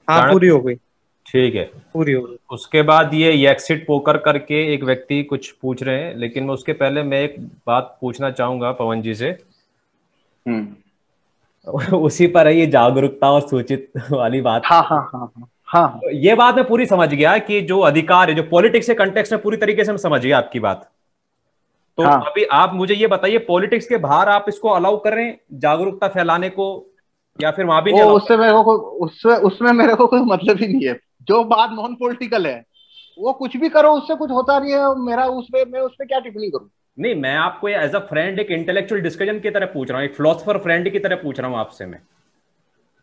हाँ जाना। पूरी हो गई। ठीक है। पूरी हो गई। उसके बाद ये एक्सिट पोकर करके एक व्यक्ति कुछ पूछ रहे हैं, लेकिन मैं उसके पहले मैं एक बात पूछना चाहूंगा पवन जी से। हम्म। उसी पर है ये जागरूकता और सूचित वाली बात। हाँ हाँ हाँ हाँ हाँ हाँ। तो ये बात मैं पूरी समझ गया कि जो अधिकार है, जो पॉलिटिक्स के कंटेक्स्ट में पूरी तरीके से मैं समझ गया आपकी बात। तो हाँ अभी आप मुझे ये बताइए, पॉलिटिक्स के बाहर आप इसको अलाउ कर रहे हैं जागरूकता फैलाने को, या फिर वहां भी नहीं वो अलाउ कर उससे मेरे को उससे उसमें मेरे को कोई मतलब ही नहीं है। जो बात नॉन पॉलिटिकल है, वो कुछ भी करो उससे कुछ होता नहीं है। मेरा उसमें मैं उसमें क्या टिप्पणी करूं? रहे? नहीं, मैं आपको एज अ फ्रेंड एक इंटेलेक्चुअल डिस्कशन की तरह पूछ रहा हूँ, एक फिलोसफर फ्रेंड की तरह पूछ रहा हूँ आपसे मैं,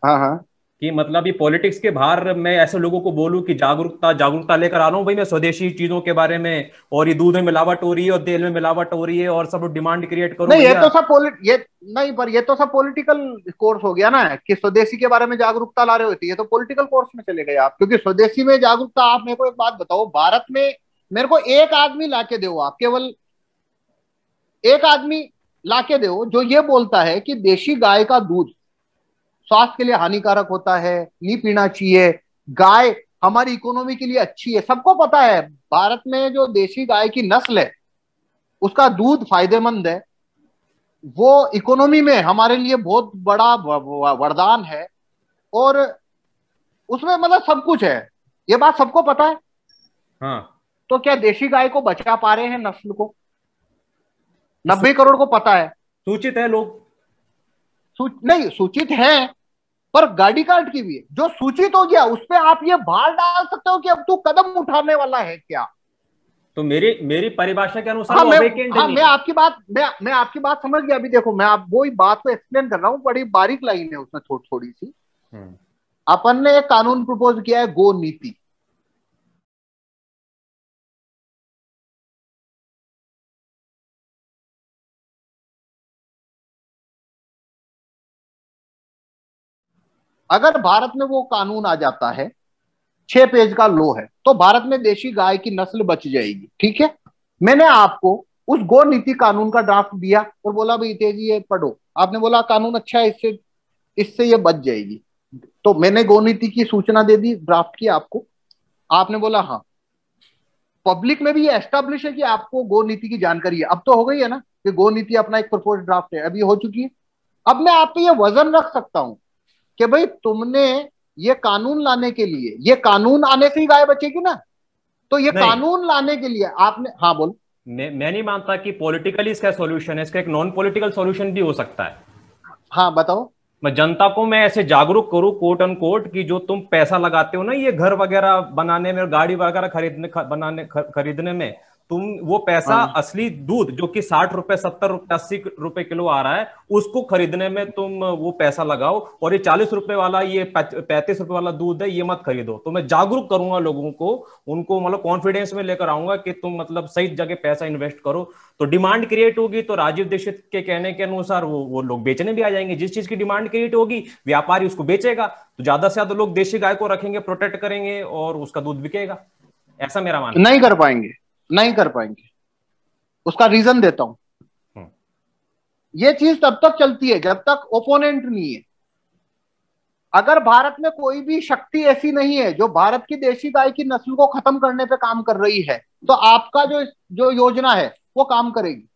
हाँ हाँ। कि मतलब ये पॉलिटिक्स के बाहर मैं ऐसे लोगों को बोलूं कि जागरूकता जागरूकता लेकर आ रहा हूं भाई मैं स्वदेशी चीजों के बारे में, और ये दूध में मिलावट हो रही है और तेल में मिलावट हो रही है और सब डिमांड क्रिएट करो नहीं, ये भैया। तो सब ये नहीं, पर ये तो सब पॉलिटिकल कोर्स हो गया ना, कि स्वदेशी के बारे में जागरूकता ला रहे होती है, ये तो पॉलिटिकल कोर्स में चले गए आप। क्योंकि स्वदेशी में जागरूकता, आप मेरे को एक बात बताओ, भारत में मेरे को एक आदमी लाके दो, आप केवल एक आदमी लाके दो जो ये बोलता है कि देशी गाय का दूध स्वास्थ्य के लिए हानिकारक होता है, नहीं पीना चाहिए। गाय हमारी इकोनॉमी के लिए अच्छी है, सबको पता है। भारत में जो देशी गाय की नस्ल है, उसका दूध फायदेमंद है, वो इकोनॉमी में हमारे लिए बहुत बड़ा वरदान है। और उसमें मतलब सब कुछ है, ये बात सबको पता है। हाँ। तो क्या देशी गाय को बचा पा रहे हैं नस्ल को? तो 90 करोड़ को पता है। सूचित है लोग। नहीं सूचित है, पर गाड़ी काट की भी है। जो सूचित हो गया उस पे आप ये भार डाल सकते हो कि अब तू कदम उठाने वाला है क्या? तो मेरी मेरी परिभाषा के अनुसार हाँ वो मैं अवेकेंड हाँ नहीं मैं है। आपकी बात मैं आपकी बात समझ गया। अभी देखो, मैं आप वही बात को एक्सप्लेन कर रहा हूँ, बड़ी बारीक लाइन है उसमें, थोड़ी थोड़ी सी। हम्म। अपन ने एक कानून प्रपोज किया है, गो नीति। अगर भारत में वो कानून आ जाता है, 6 पेज का लो है, तो भारत में देशी गाय की नस्ल बच जाएगी। ठीक है। मैंने आपको उस गो नीति कानून का ड्राफ्ट दिया और बोला भाई तेजी ये पढ़ो। आपने बोला कानून अच्छा है, इससे इससे ये बच जाएगी। तो मैंने गो नीति की सूचना दे दी, ड्राफ्ट की आपको। आपने बोला हाँ। पब्लिक में भी ये एस्टेब्लिश है कि आपको गो नीति की जानकारी है। अब तो हो गई है ना, कि गो नीति अपना एक प्रपोज ड्राफ्ट है, अभी हो चुकी है। अब मैं आप पे ये वजन रख सकता हूं कि भाई तुमने ये कानून लाने के लिए, ये कानून आने से ही गाय बचेगी ना, तो ये नहीं, कानून लाने के लिए आपने, हाँ बोल। मैं नहीं मानता कि पॉलिटिकली इसका सॉल्यूशन है, इसका एक नॉन पॉलिटिकल सॉल्यूशन भी हो सकता है। हाँ बताओ। मैं जनता को मैं ऐसे जागरूक करूं कोट अन कोट, कि जो तुम पैसा लगाते हो ना ये घर वगैरह बनाने में और गाड़ी वगैरह खरीदने में, तुम वो पैसा हाँ असली दूध जो कि 60 रुपए 70 रुपए 80 रुपए किलो आ रहा है, उसको खरीदने में तुम वो पैसा लगाओ, और ये 40 रुपए वाला, ये 35 रुपए वाला दूध है ये मत खरीदो। तो मैं जागरूक करूंगा लोगों को, उनको मतलब कॉन्फिडेंस में लेकर आऊंगा कि तुम मतलब सही जगह पैसा इन्वेस्ट करो। तो डिमांड क्रिएट होगी, तो राजीव दीक्षित के कहने के अनुसार वो लोग बेचने भी आ जाएंगे। जिस चीज की डिमांड क्रिएट होगी व्यापारी उसको बेचेगा, तो ज्यादा से ज्यादा लोग देशी गाय को रखेंगे, प्रोटेक्ट करेंगे और उसका दूध बिकेगा। ऐसा मेरा मानना नहीं कर पाएंगे, नहीं कर पाएंगे। उसका रीजन देता हूं। है। ये चीज तब तक चलती है जब तक ओपोनेंट नहीं है। अगर भारत में कोई भी शक्ति ऐसी नहीं है जो भारत की देशी गाय की नस्ल को खत्म करने पे काम कर रही है, तो आपका जो जो योजना है वो काम करेगी।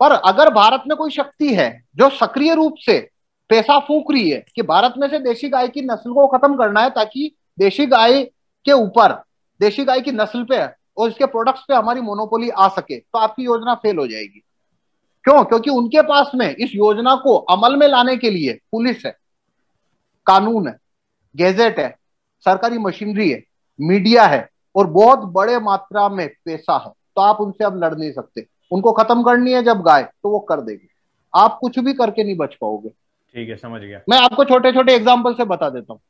पर अगर भारत में कोई शक्ति है जो सक्रिय रूप से पैसा फूंक रही है कि भारत में से देशी गाय की नस्ल को खत्म करना है, ताकि देशी गाय के ऊपर, देशी गाय की नस्ल पे और इसके प्रोडक्ट्स पे हमारी मोनोपोली आ सके, तो आपकी योजना फेल हो जाएगी। क्यों? क्योंकि उनके पास में इस योजना को अमल में लाने के लिए पुलिस है, कानून है, गैजेट है, सरकारी मशीनरी है, मीडिया है, और बहुत बड़े मात्रा में पैसा है। तो आप उनसे अब लड़ नहीं सकते। उनको खत्म करनी है जब गाय, तो वो कर देगी। आप कुछ भी करके नहीं बच पाओगे। ठीक है, समझ गया। मैं आपको छोटे छोटे एग्जाम्पल से बता देता हूं।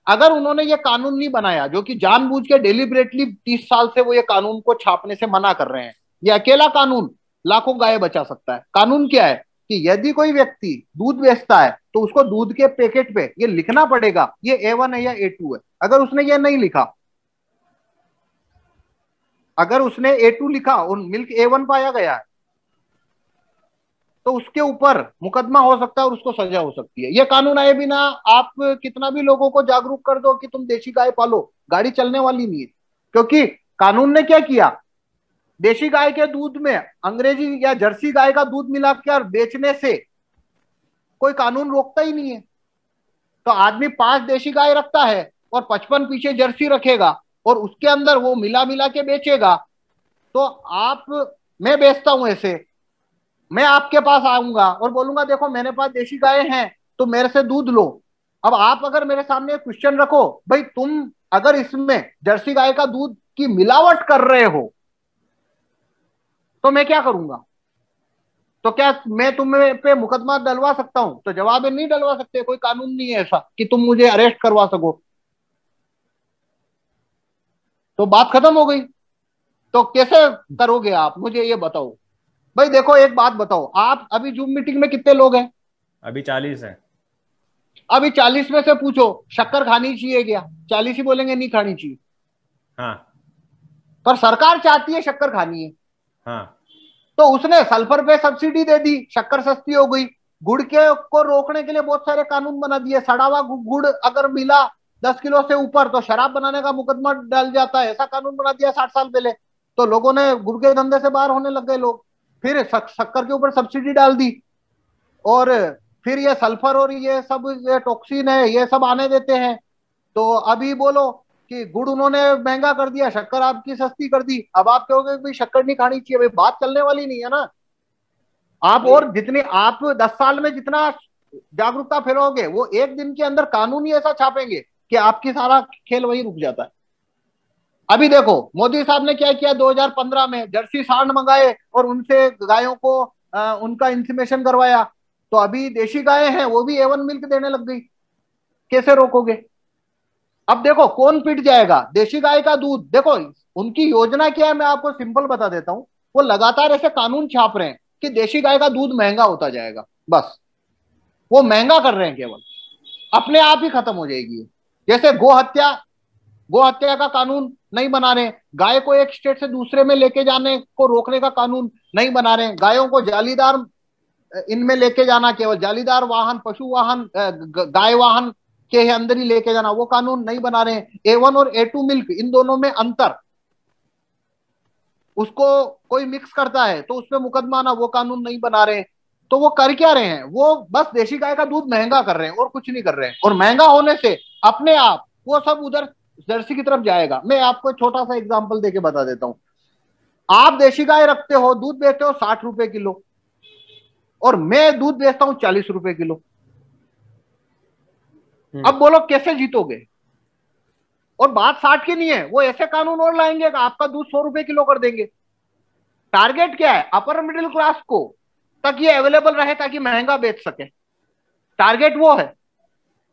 अगर उन्होंने ये कानून नहीं बनाया, जो कि जानबूझ के डेलिबरेटली 30 साल से वो ये कानून को छापने से मना कर रहे हैं, ये अकेला कानून लाखों गाय बचा सकता है। कानून क्या है कि यदि कोई व्यक्ति दूध बेचता है, तो उसको दूध के पैकेट पे ये लिखना पड़ेगा ये A1 है या A2 है। अगर उसने ये नहीं लिखा, अगर उसने A2 लिखा और मिल्क A1 पाया गया है, तो उसके ऊपर मुकदमा हो सकता है और उसको सजा हो सकती है। ये कानून आए बिना आप कितना भी लोगों को जागरूक कर दो कि तुम देशी गाय पालो, गाड़ी चलने वाली नहीं है। क्योंकि कानून ने क्या किया, देशी गाय के दूध में अंग्रेजी या जर्सी गाय का दूध मिलाकर बेचने से कोई कानून रोकता ही नहीं है। तो आदमी 5 देशी गाय रखता है और 55 पीछे जर्सी रखेगा और उसके अंदर वो मिला मिला के बेचेगा। तो आप, मैं बेचता हूं ऐसे, मैं आपके पास आऊंगा और बोलूंगा देखो मेरे पास देशी गाय हैं, तो मेरे से दूध लो। अब आप अगर मेरे सामने क्वेश्चन रखो, भाई तुम अगर इसमें जर्सी गाय का दूध की मिलावट कर रहे हो तो मैं क्या करूंगा? तो क्या मैं तुम्हें पे मुकदमा डलवा सकता हूं? तो जवाब है नहीं डलवा सकते, कोई कानून नहीं है ऐसा कि तुम मुझे अरेस्ट करवा सको। तो बात खत्म हो गई। तो कैसे करोगे आप, मुझे ये बताओ। भाई देखो एक बात बताओ, आप अभी जूम मीटिंग में कितने लोग हैं? अभी 40 है। अभी 40 में से पूछो शक्कर खानी चाहिए क्या? 40 ही बोलेंगे नहीं खानी चाहिए। हाँ पर सरकार चाहती है शक्कर खानी है, हाँ। तो उसने सल्फर पे सब्सिडी दे दी, शक्कर सस्ती हो गई। गुड़ के को रोकने के लिए बहुत सारे कानून बना दिए। सड़ा हुआ गुड़ अगर मिला 10 किलो से ऊपर तो शराब बनाने का मुकदमा डल जाता है, ऐसा कानून बना दिया 60 साल पहले। तो लोगों ने गुड़ के धंधे से बाहर होने लग गए लोग। फिर शक्कर के ऊपर सब्सिडी डाल दी और फिर ये सल्फर और ये सब ये टॉक्सिन है ये सब आने देते हैं। तो अभी बोलो कि गुड़ उन्होंने महंगा कर दिया, शक्कर आपकी सस्ती कर दी। अब आप कहोगे भाई शक्कर नहीं खानी चाहिए, भाई बात चलने वाली नहीं है ना। आप और जितनी आप 10 साल में जितना जागरूकता फैलाओगे, वो एक दिन के अंदर कानून ही ऐसा छापेंगे कि आपकी सारा खेल वही रुक जाता है। अभी देखो मोदी साहब ने क्या किया, 2015 में जर्सी सांड मंगाए और उनसे गायों को उनका इंसीमेशन करवाया। तो अभी देशी गायें हैं वो भी A1 मिल्क देने लग गई। कैसे रोकोगे? अब देखो कौन पिट जाएगा, देशी गाय का दूध। देखो उनकी योजना क्या है, मैं आपको सिंपल बता देता हूं। वो लगातार ऐसे कानून छाप रहे हैं कि देशी गाय का दूध महंगा होता जाएगा, बस वो महंगा कर रहे हैं केवल, अपने आप ही खत्म हो जाएगी। जैसे गो हत्या का कानून नहीं बना रहे, गाय को एक स्टेट से दूसरे में लेके जाने को रोकने का कानून नहीं बना रहे, गायों को जालीदार इनमें लेके जाना, केवल जालीदार वाहन पशु वाहन गाय वाहन के अंदर ही लेके जाना, वो कानून नहीं बना रहे हैं। A1 और A2 मिल्क इन दोनों में अंतर, उसको कोई मिक्स करता है तो उसमें मुकदमा आना, वो कानून नहीं बना रहे हैं। तो वो कर क्या रहे हैं, वो बस देशी गाय का दूध महंगा कर रहे हैं और कुछ नहीं कर रहे हैं। और महंगा होने से अपने आप वो सब उधर जर्सी की तरफ जाएगा। मैं आपको छोटा सा एग्जांपल देके बता देता हूं। आप देशी गाय रखते हो, दूध बेचते हो 60 रुपए किलो और मैं दूध बेचता हूं 40 रुपए किलो। अब बोलो कैसे जीतोगे? और बात 60 की नहीं है, वो ऐसे कानून और लाएंगे कि आपका दूध 100 रुपए किलो कर देंगे। टारगेट क्या है, अपर मिडिल क्लास को तक ये अवेलेबल रहे ताकि महंगा बेच सके। टारगेट वो है।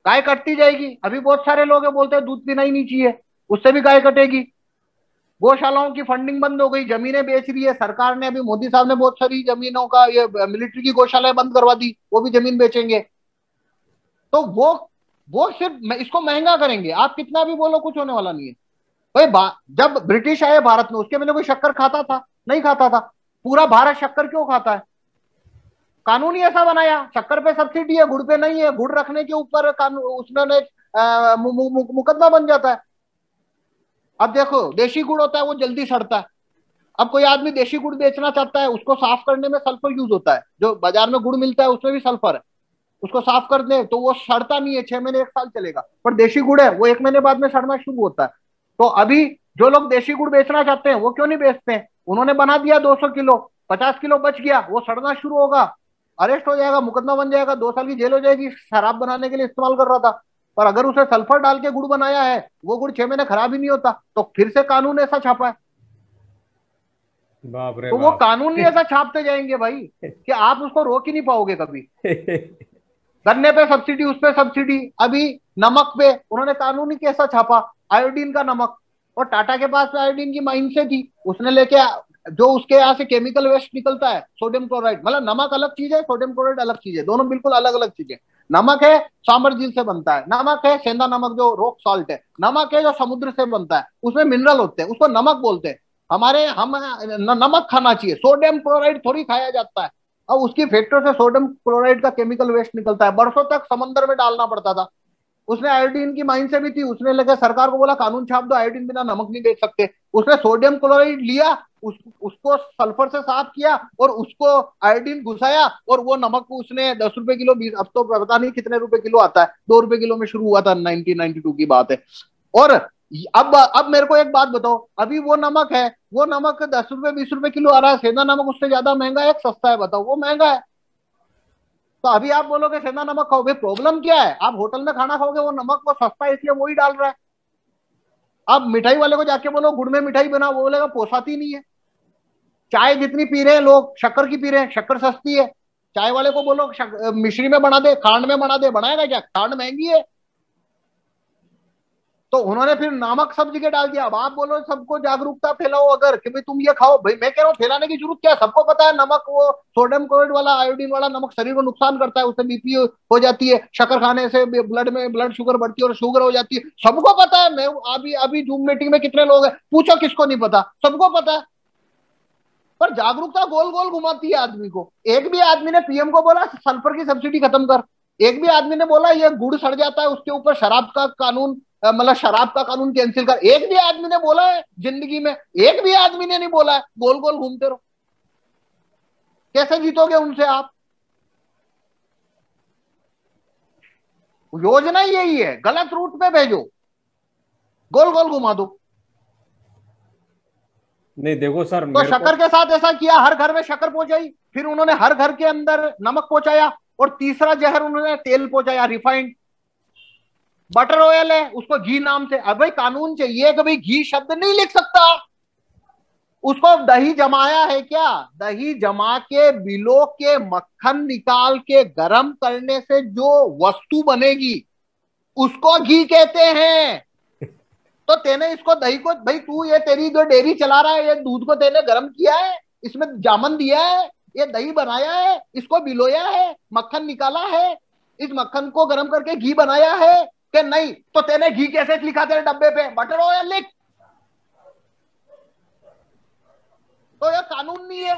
गाय कटती जाएगी। अभी बहुत सारे लोग हैं बोलते हैं दूध पीना ही नहीं चाहिए, उससे भी गाय कटेगी। गौशालाओं की फंडिंग बंद हो गई, जमीनें बेच रही है सरकार ने। अभी मोदी साहब ने बहुत सारी जमीनों का, ये मिलिट्री की गौशालाएं बंद करवा दी, वो भी जमीन बेचेंगे। तो वो सिर्फ इसको महंगा करेंगे। आप कितना भी बोलो कुछ होने वाला नहीं है। भाई जब ब्रिटिश आए भारत में उसके पहले कोई शक्कर खाता था? नहीं खाता था। पूरा भारत शक्कर क्यों खाता है? कानून ही ऐसा बनाया। शक्कर पे सब्सिडी है, गुड़ पे नहीं है। गुड़ रखने के ऊपर कानून उसने मुकदमा बन जाता है। अब देखो देशी गुड़ होता है वो जल्दी सड़ता है। अब कोई आदमी देशी गुड़ बेचना चाहता है, उसको साफ करने में सल्फर यूज होता है। जो बाजार में गुड़ मिलता है उसमें भी सल्फर है। उसको साफ कर दे तो वो सड़ता नहीं है, 6 महीने 1 साल चलेगा। पर देशी गुड़ है वो 1 महीने बाद में सड़ना शुरू होता है। तो अभी जो लोग देशी गुड़ बेचना चाहते हैं वो क्यों नहीं बेचते हैं? उन्होंने बना दिया 200 किलो, 50 किलो बच गया, वो सड़ना शुरू होगा, अरेस्ट हो जाएगा, मुकदमा बन जाएगा, 2 साल की जेल हो जाएगी। शराब बनाने के लिए इस्तेमाल कर रहा था। पर अगर उसे सल्फर डाल के गुड़ बनाया है, वो गुड़ 6 महीने खराब ही नहीं होता। तो फिर से कानून ऐसा छापा है। बाप रे तो वो बाप। कानून ही ऐसा छापते जाएंगे भाई कि आप उसको रोक ही नहीं पाओगे कभी। गन्ने पे सब्सिडी, उस पे सब्सिडी। अभी नमक पे उन्होंने कानून ही कैसा छापा, आयोडीन का नमक। और टाटा के पास आयोडीन की माइन से थी, उसने लेके जो उसके यहाँ से केमिकल वेस्ट निकलता है सोडियम क्लोराइड, मतलब नमक अलग चीज है, सोडियम क्लोराइड अलग चीज है, दोनों बिल्कुल अलग अलग चीजें। नमक है सांबर झील से बनता है, नमक है सेंधा नमक जो रॉक सॉल्ट है, नमक है जो समुद्र से बनता है, उसमें मिनरल होते हैं, उसको नमक बोलते हैं। हम नमक खाना चाहिए, सोडियम क्लोराइड थोड़ी खाया जाता है। अब उसकी फैक्ट्री से सोडियम क्लोराइड का केमिकल वेस्ट निकलता है, बरसों तक समंदर में डालना पड़ता था। उसने आयोडीन की माइन से भी थी, उसने लगा सरकार को बोला कानून छाप दो, आयोडीन बिना नमक नहीं बेच सकते। उसने सोडियम क्लोराइड लिया, उसको सल्फर से साफ किया और उसको आयोडीन घुसाया, और वो नमक उसने 10 रुपए किलो, 20, अब तो पता नहीं कितने रुपए किलो आता है, 2 रुपए किलो में शुरू हुआ था, 1992 की बात है। और अब मेरे को एक बात बताओ, अभी वो नमक है, वो नमक 10 रुपए 20 रुपए किलो आ रहा है, सेंधा नमक उससे ज्यादा महंगा है, एक सस्ता है, बताओ वो महंगा है। तो अभी आप बोलोगे सेंधा नमक खाओगे, प्रॉब्लम क्या है? आप होटल में खाना खाओगे, वो नमक वो सस्ता है इसलिए वही डाल रहा है। आप मिठाई वाले को जाके बोलो गुड़ में मिठाई बना, वो बोलेगा पोसाती नहीं है। चाय जितनी पी रहे हैं लोग, शक्कर की पी रहे हैं, शक्कर सस्ती है। चाय वाले को बोलो मिश्री में बना दे, खांड में बना दे, बनाएगा क्या? खांड महंगी है। तो उन्होंने फिर नमक सब जगह डाल दिया। अब आप बोलो सबको जागरूकता फैलाओ अगर कि भाई तुम ये खाओ, भाई मैं कह रहा हूँ फैलाने की जरूरत क्या है, सबको पता है नमक वो सोडियम क्लोराइड वाला, आयोडीन वाला नमक शरीर को नुकसान करता है, उससे बीपी हो जाती है, शक्कर खाने से ब्लड में ब्लड शुगर बढ़ती है और शुगर हो जाती है, सबको पता है। मैं अभी अभी जूम मीटिंग में कितने लोग हैं, पूछो किसको नहीं पता, सबको पता है। पर जागरूकता गोल गोल घुमाती है आदमी को। एक भी आदमी ने पीएम को बोला सल्फर की सब्सिडी खत्म कर, एक भी आदमी ने बोला ये गुड़ सड़ जाता है उसके ऊपर शराब का कानून, मतलब शराब का कानून कैंसिल कर, एक भी आदमी ने बोला है जिंदगी में? एक भी आदमी ने नहीं बोला है। गोल गोल घूमते रहो, कैसे जीतोगे उनसे आप? योजना यही है, गलत रूट पे भेजो, गोल गोल घुमा दो। नहीं देखो सर, तो मेरे को शक्कर के साथ ऐसा किया, हर घर में शक्कर पहुंचाई, फिर उन्होंने हर घर के अंदर नमक पहुंचाया, और तीसरा जहर उन्होंने तेल पहुंचाया, रिफाइंड बटर ऑयल है उसको घी नाम से। अब भाई कानून चाहिए कि भाई घी शब्द नहीं लिख सकता, उसको दही जमाया है क्या? दही जमा के बिलो के मक्खन निकाल के गरम करने से जो वस्तु बनेगी उसको घी कहते हैं। तो तेने इसको दही को, भाई तू ये तेरी जो डेयरी चला रहा है, ये दूध को तेने गर्म किया है, इसमें जामन दिया है, ये दही बनाया है, इसको बिलोया है, मक्खन निकाला है, इस मक्खन को गर्म करके घी बनाया है कि नहीं? तो तेने घी कैसे लिखा तेरे डब्बे पे? बटर ऑयल लिख। तो ये कानून नहीं है।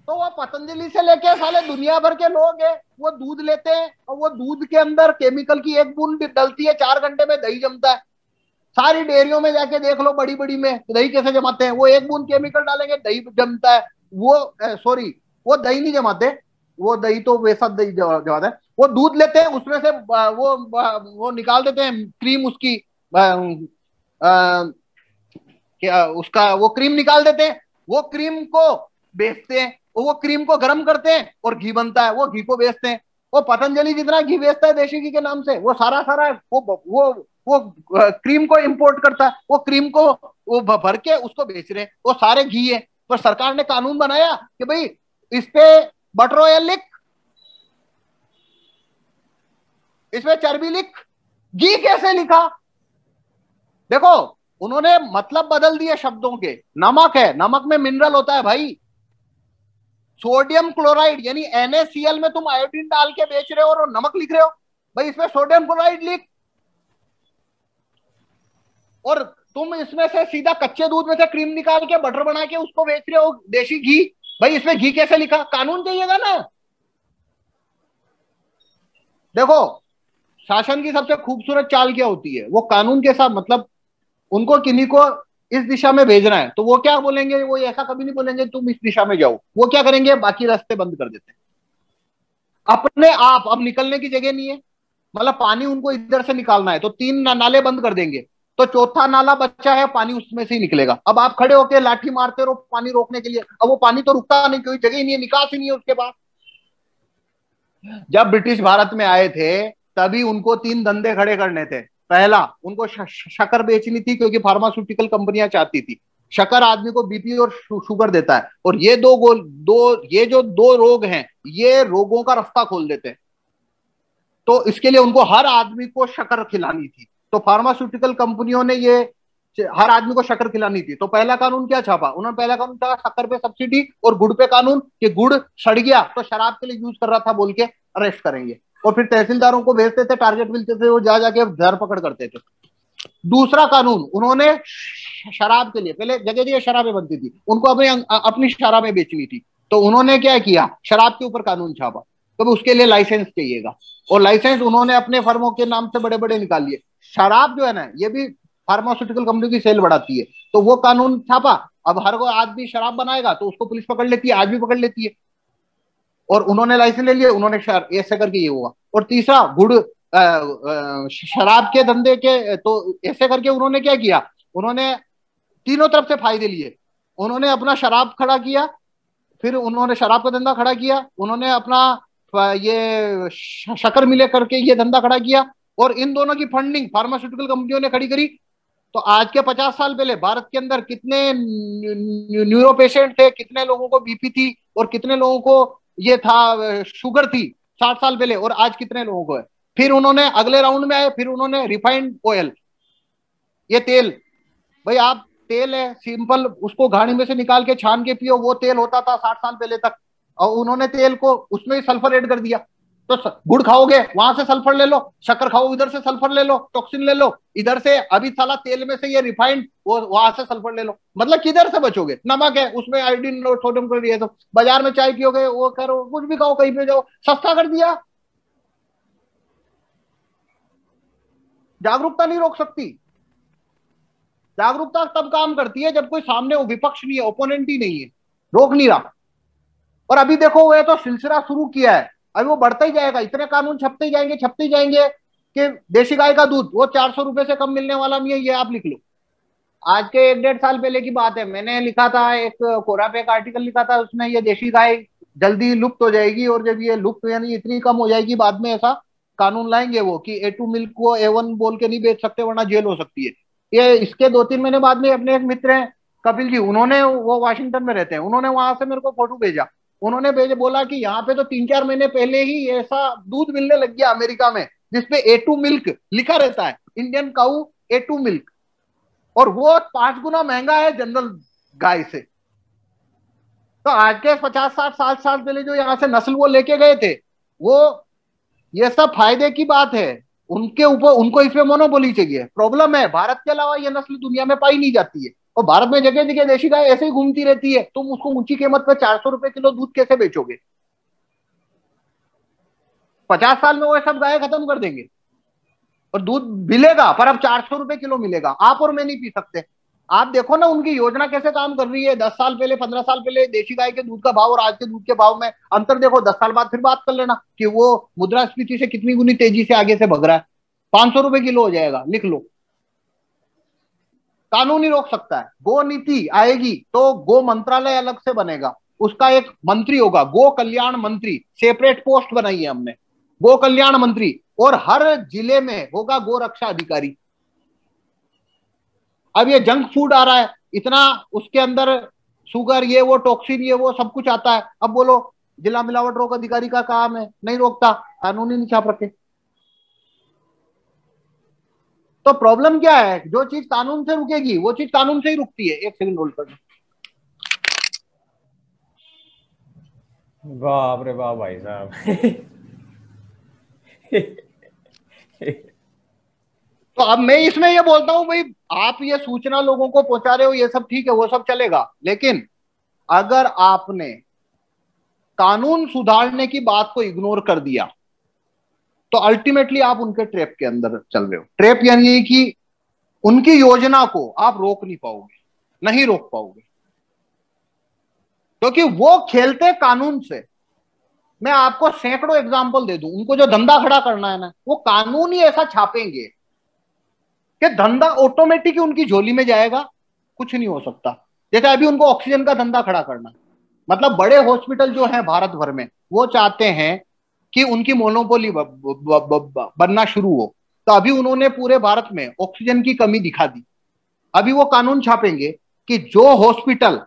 तो वो पतंजलि से लेके साले दुनिया भर के लोग हैं, वो दूध लेते हैं और वो दूध के अंदर केमिकल की एक बूंद डलती है, 4 घंटे में दही जमता है। सारी डेयरियों में जाके देख लो, बड़ी बड़ी में दही कैसे जमाते हैं, वो एक बूंद केमिकल डालेंगे दही जमता है। वो सॉरी, वो दही नहीं जमाते, वो दही तो वैसा दही जमाता है। वो दूध लेते हैं, उसमें से वो निकाल देते हैं क्रीम, उसकी क्या उसका वो क्रीम निकाल देते हैं, वो क्रीम को बेचते हैं, वो क्रीम को गर्म करते हैं और घी बनता है, वो घी को बेचते हैं। वो पतंजलि जितना घी बेचता है देशी घी के नाम से, वो सारा सारा वो क्रीम को इंपोर्ट करता है, वो क्रीम को वो भर के उसको बेच रहे हैं, वो सारे घी है। पर सरकार ने कानून बनाया कि भाई इस पे बटर ऑयल लिख, इसमें चर्बी लिख, घी कैसे लिखा? देखो उन्होंने मतलब बदल दिए शब्दों के। नमक है, नमक में मिनरल होता है भाई। सोडियम क्लोराइड यानी NaCl में तुम आयोडीन डाल के बेच रहे हो और नमक लिख रहे हो, भाई इसमें सोडियम क्लोराइड लिख। और तुम इसमें से सीधा कच्चे दूध में से क्रीम निकाल के बटर बना के उसको बेच रहे हो, देशी घी, भाई इसमें घी कैसे लिखा? कानून चाहिएगा ना। देखो शासन की सबसे खूबसूरत चाल क्या होती है, वो कानून के साथ, मतलब उनको किन्हीं को इस दिशा में भेजना है तो वो क्या बोलेंगे, वो ऐसा कभी नहीं बोलेंगे तुम इस दिशा में जाओ, वो क्या करेंगे, बाकी रास्ते बंद कर देते हैं अपने आप। अब निकलने की जगह नहीं है, मतलब पानी उनको इधर से निकालना है तो 3 नाले बंद कर देंगे, तो चौथा नाला बच्चा है, पानी उसमें से ही निकलेगा। अब आप खड़े होकर लाठी मारते रहो पानी रोकने के लिए, अब वो पानी तो रुकता नहीं, कोई जगह ही नहीं है, निकास ही नहीं है उसके पास। जब ब्रिटिश भारत में आए थे तभी उनको 3 धंधे खड़े करने थे। पहला, उनको शक्कर बेचनी थी क्योंकि फार्मास्यूटिकल कंपनियां चाहती थी। शक्कर आदमी को बीपी और शुगर देता है, और ये ये जो 2 रोग हैं, ये रोगों का रास्ता खोल देते हैं। तो इसके लिए उनको हर आदमी को शक्कर खिलानी थी, तो फार्मास्यूटिकल कंपनियों ने ये हर आदमी को शक्कर खिलानी थी। तो पहला कानून क्या छापा उन्होंने? पहला कानून था शक्कर पे सब्सिडी और गुड़ पे कानून, कि गुड़ सड़ गया तो शराब के लिए यूज कर रहा था बोल के अरेस्ट करेंगे, और फिर तहसीलदारों को भेजते थे, टारगेट मिलते थे, वो जा जाके धरपकड़ करते थे। दूसरा कानून उन्होंने शराब के लिए, पहले जगह जगह शराबें बनती थी, उनको अपनी शराबें बेचनी थी, तो उन्होंने क्या किया, शराब के ऊपर कानून छापा, तो उसके लिए लाइसेंस चाहिएगा, और लाइसेंस उन्होंने अपने फर्मों के नाम से बड़े बड़े निकाल लिए। शराब जो है ना, ये भी फार्मास्यूटिकल कंपनी की सेल बढ़ाती है, तो वो कानून छापा। अब हर कोई आदमी शराब बनाएगा तो उसको पुलिस पकड़ लेती है, आज भी पकड़ लेती है, और उन्होंने लाइसेंस ले लिए, उन्होंने ऐसे करके ये हुआ। और तीसरा गुड़ शराब के धंधे के, तो ऐसे करके उन्होंने क्या किया, उन्होंने तीनों तरफ से फायदे लिए। उन्होंने अपना शराब खड़ा किया, फिर उन्होंने शराब का धंधा खड़ा किया, उन्होंने अपना ये शक्कर मिले करके ये धंधा खड़ा किया, और इन दोनों की फंडिंग फार्मास्यूटिकल कंपनियों ने खड़ी करी। तो आज के 50 साल पहले भारत के अंदर कितने न्यूरो पेशेंट थे, कितने लोगों को बीपी थी, और कितने लोगों को ये था शुगर थी 60 साल पहले, और आज कितने लोगों को है। फिर उन्होंने अगले राउंड में आए, फिर उन्होंने रिफाइंड ऑयल, ये तेल, भाई आप तेल है सिंपल, उसको घानी में से निकाल के छान के पियो, वो तेल होता था 60 साल पहले तक, और उन्होंने तेल को उसमें सल्फर ऐड कर दिया। तो गुड़ खाओगे वहां से सल्फर ले लो, शक्कर खाओ इधर से सल्फर ले लो, टॉक्सिन ले लो इधर से, अभी साला तेल में से ये रिफाइंड, वो वहां से सल्फर ले लो, मतलब किधर से बचोगे। नमक है उसमें आयोडीन लो, सोडियम क्लोराइड, ये तो बाजार में चाय पियोगे, वो करो, कुछ भी खाओ, कहीं पे जाओ, सस्ता कर दिया। जागरूकता नहीं रोक सकती। जागरूकता तब काम करती है जब कोई सामने विपक्ष नहीं है, ओपोनेंट ही नहीं है, रोक नहीं रहा। और अभी देखो वो तो सिलसिला शुरू किया है, अभी वो बढ़ता ही जाएगा, इतने कानून छपते ही जाएंगे, छपते ही जाएंगे कि देशी गाय का दूध वो 400 रुपए से कम मिलने वाला नहीं है, ये आप लिख लो। आज के 1-1.5 साल पहले की बात है, मैंने लिखा था एक कोरा पे एक आर्टिकल लिखा था, उसमें ये देशी गाय जल्दी लुप्त हो जाएगी, और जब ये लुप्त यानी इतनी कम हो जाएगी, बाद में ऐसा कानून लाएंगे वो कि A2 मिल्क को A1 बोल के नहीं बेच सकते वरना जेल हो सकती है। ये इसके 2-3 महीने बाद में अपने एक मित्र हैं कपिल जी, उन्होंने, वो वाशिंगटन में रहते हैं, उन्होंने वहां से मेरे को फोटो भेजा, उन्होंने भेजे, बोला कि यहाँ पे तो 3-4 महीने पहले ही ऐसा दूध मिलने लग गया अमेरिका में जिसपे A2 मिल्क लिखा रहता है, इंडियन काऊ A2 मिल्क, और वो 5 गुना महंगा है जनरल गाय से। तो आज के 50-60 साल पहले जो यहाँ से नस्ल वो लेके गए थे, वो, ये सब फायदे की बात है, उनके ऊपर उनको इसमें मोनोपोली चाहिए। प्रॉब्लम है भारत के अलावा ये नस्ल दुनिया में पाई नहीं जाती है, और भारत में जगह जगह देशी गाय ऐसे ही घूमती रहती है, तुम उसको ऊंची कीमत पे 400 रुपए किलो दूध कैसे बेचोगे। 50 साल में वो सब गाय खत्म कर देंगे, और दूध मिलेगा पर अब 400 रुपए किलो मिलेगा, आप और मैं नहीं पी सकते। आप देखो ना उनकी योजना कैसे काम कर रही है, 10 साल पहले 15 साल पहले देशी गाय के दूध का भाव और आज के दूध के भाव में अंतर देखो, 10 साल बाद फिर बात कर लेना कि वो मुद्रास्फीति से कितनी गुनी तेजी से आगे से भग रहा है। 500 रुपए किलो हो जाएगा, लिख लो। कानून ही रोक सकता है। गो नीति आएगी तो गो मंत्रालय अलग से बनेगा, उसका एक मंत्री होगा, गो कल्याण मंत्री, सेपरेट पोस्ट बनाई है हमने, गो कल्याण मंत्री, और हर जिले में होगा गो रक्षा अधिकारी। अब ये जंक फूड आ रहा है इतना, उसके अंदर शुगर ये वो टॉक्सिन ये वो सब कुछ आता है, अब बोलो जिला मिलावट रोक अधिकारी का काम है, नहीं रोकता, कानून ही नहीं छाप रखे। तो प्रॉब्लम क्या है, जो चीज कानून से रुकेगी वो चीज कानून से ही रुकती है। एक सेकंड होल्ड कर। बाप रे बाप भाई साहब। तो अब मैं इसमें ये बोलता हूं भाई, आप ये सूचना लोगों को पहुंचा रहे हो, ये सब ठीक है, वो सब चलेगा, लेकिन अगर आपने कानून सुधारने की बात को इग्नोर कर दिया तो अल्टीमेटली आप उनके ट्रैप के अंदर चल रहे हो। ट्रैप यानी कि उनकी योजना को आप रोक नहीं पाओगे, नहीं रोक पाओगे, क्योंकि वो खेलते कानून से। मैं आपको सैकड़ों एग्जाम्पल दे दूं, उनको जो धंधा खड़ा करना है ना, वो कानून ही ऐसा छापेंगे कि धंधा ऑटोमेटिक उनकी झोली में जाएगा, कुछ नहीं हो सकता। जैसे अभी उनको ऑक्सीजन का धंधा खड़ा करना, मतलब बड़े हॉस्पिटल जो हैं भारत भर में, वो चाहते हैं कि उनकी मोनोपोली बनना शुरू हो, तो अभी उन्होंने पूरे भारत में ऑक्सीजन की कमी दिखा दी। अभी वो कानून छापेंगे कि जो हॉस्पिटल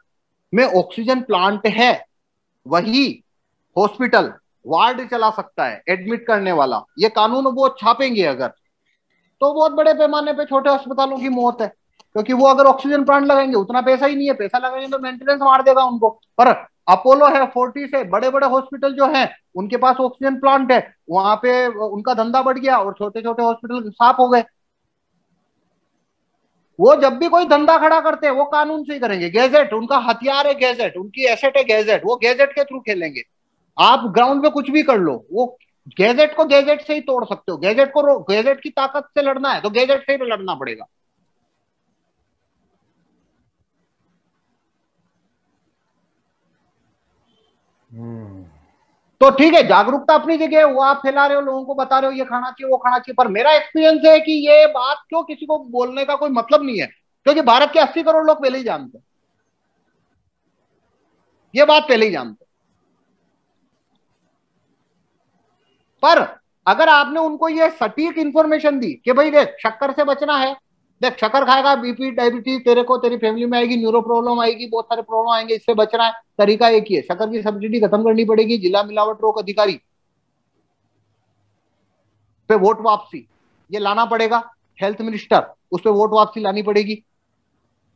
में ऑक्सीजन प्लांट है वही हॉस्पिटल वार्ड चला सकता है, एडमिट करने वाला, ये कानून वो छापेंगे अगर, तो बहुत बड़े पैमाने पे छोटे अस्पतालों की मौत है, क्योंकि वो अगर ऑक्सीजन प्लांट लगाएंगे उतना पैसा ही नहीं है, पैसा लगाएंगे तो मेंटेनेंस मार देगा उनको। पर अपोलो है, फोर्टिस है, बड़े बड़े हॉस्पिटल जो हैं उनके पास ऑक्सीजन प्लांट है, वहां पे उनका धंधा बढ़ गया और छोटे छोटे हॉस्पिटल साफ हो गए। वो जब भी कोई धंधा खड़ा करते हैं वो कानून से ही करेंगे। गैजेट उनका हथियार है, गैजेट उनकी एसेट है, गैजेट वो गैजेट के थ्रू खेलेंगे। आप ग्राउंड में कुछ भी कर लो, वो गैजेट को गैजेट से ही तोड़ सकते हो। गैजेट की ताकत से लड़ना है तो गैजेट से ही लड़ना पड़ेगा। तो ठीक है, जागरूकता अपनी जगह है, वो आप फैला रहे हो, लोगों को बता रहे हो ये खाना चाहिए वो खाना चाहिए, पर मेरा एक्सपीरियंस है कि ये बात क्यों किसी को बोलने का कोई मतलब नहीं है, क्योंकि भारत के 80 करोड़ लोग पहले ही जानते हैं, ये बात पहले ही जानते हैं। पर अगर आपने उनको ये सटीक इंफॉर्मेशन दी कि भाई देख शक्कर से बचना है, देख शक्कर खाएगा बीपी डायबिटीज तेरे को तेरी फैमिली में आएगी, न्यूरो प्रॉब्लम आएगी, बहुत सारे प्रॉब्लम आएंगे, इससे बचना है, तरीका एक ही है, शक्कर की सब्सिडी खत्म करनी पड़ेगी, जिला मिलावट रोक अधिकारी पे वोट वापसी ये लाना पड़ेगा, हेल्थ मिनिस्टर उस पे वोट वापसी लानी पड़ेगी,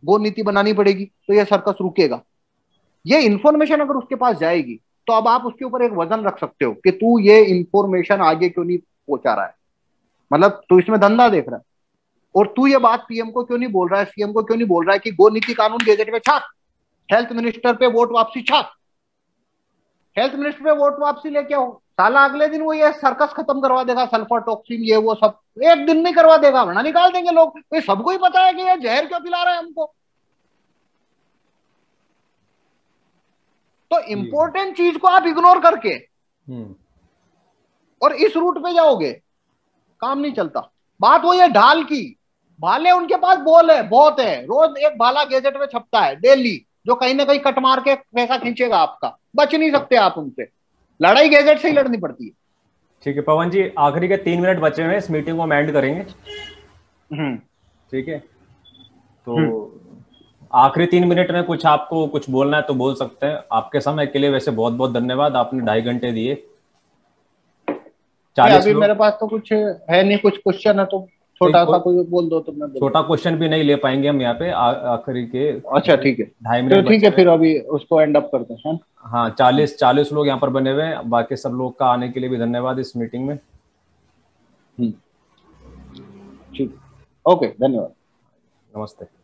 गो नीति बनानी पड़ेगी, तो ये सर्कस रुकेगा। ये इंफॉर्मेशन अगर उसके पास जाएगी तो अब आप उसके ऊपर एक वजन रख सकते हो कि तू ये इंफॉर्मेशन आगे क्यों नहीं पहुंचा रहा है, मतलब तू इसमें धंधा देख रहा है, और तू ये बात पीएम को क्यों नहीं बोल रहा है, सीएम को क्यों नहीं बोल रहा है कि गो नीति कानून गैजेट में छाप, हेल्थ मिनिस्टर पे वोट वापसी छाप, हेल्थ मिनिस्टर पे वोट वापसी लेके आओ, साला अगले दिन वो ये सर्कस खत्म करवा देगा, सल्फर टॉक्सिन ये वो सब एक दिन में करवा देगा, वरना निकाल देंगे लोग, ये सबको ही पता है कि ये जहर क्यों पिला रहा है हमको। तो इंपॉर्टेंट चीज को आप इग्नोर करके और इस रूट पे जाओगे, काम नहीं चलता। बात वो ये ढाल की, भाले उनके पास बोल है बहुत है, रोज एक भाला गैजेट में छपता है डेली, जो कहीं ना कहीं कट मार के पैसा खींचेगा आपका, बच नहीं सकते आप उनसे, लड़ाई गैजेट से ही लड़नी पड़ती है। ठीक है पवन जी, आखिरी के 3 मिनट बचे हुए हैं, इस मीटिंग को हम एंड करेंगे। ठीक है, तो आखिरी 3 मिनट में कुछ आपको कुछ बोलना है तो बोल सकते हैं। आपके समय के लिए वैसे बहुत बहुत धन्यवाद, आपने 2.5 घंटे दिए। 40 अभी मेरे पास तो कुछ है नहीं, कुछ क्वेश्चन है तो छोटा सा कोई बोल दो तो मैं छोटा क्वेश्चन भी नहीं ले पाएंगे हम यहाँ पे आखिरी के। अच्छा ठीक है, 2.5 मिनट ठीक है, फिर अभी उसको एंड अप करते हैं। हाँ 40 लोग यहाँ पर बने हुए हैं, बाकी सब लोग का आने के लिए भी धन्यवाद इस मीटिंग में। ठीक, ओके, धन्यवाद, नमस्ते।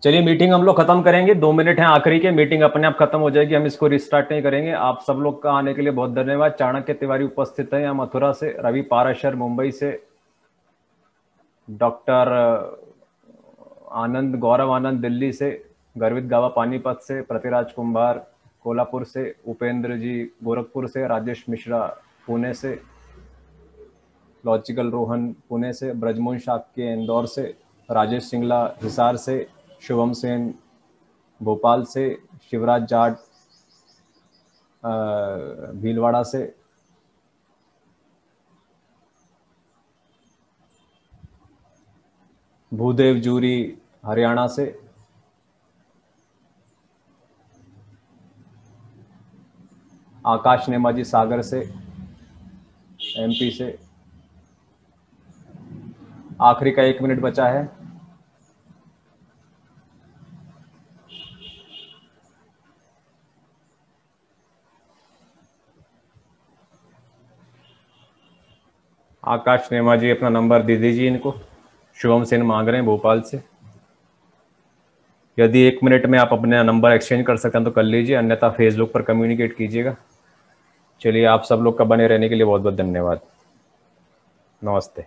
चलिए मीटिंग हम लोग खत्म करेंगे, 2 मिनट हैं आखिरी के, मीटिंग अपने आप खत्म हो जाएगी, हम इसको रिस्टार्ट नहीं करेंगे। आप सब लोग का आने के लिए बहुत धन्यवाद। चाणक्य तिवारी उपस्थित है यहाँ मथुरा से, रवि पाराशर मुंबई से, डॉक्टर आनंद गौरव आनंद दिल्ली से, गर्वित गावा पानीपत से, प्रतिराज कुंभार कोल्हापुर से, उपेंद्र जी गोरखपुर से, राजेश मिश्रा पुणे से, लॉजिकल रोहन पुणे से, ब्रजमोहन शाक्य इंदौर से, राजेश सिंगला हिसार से, शुभम सेन भोपाल से, शिवराज जाट भीलवाड़ा से, भूदेव जूरी हरियाणा से, आकाश नेमाजी सागर से एमपी से। आखिरी का 1 मिनट बचा है। आकाश नेमा जी अपना नंबर दे दीजिए इनको। शुभम सेन मांग रहे हैं भोपाल से। यदि 1 मिनट में आप अपना नंबर एक्सचेंज कर सकते हैं तो कर लीजिए, अन्यथा फेसबुक पर कम्युनिकेट कीजिएगा। चलिए, आप सब लोग का बने रहने के लिए बहुत बहुत धन्यवाद। नमस्ते।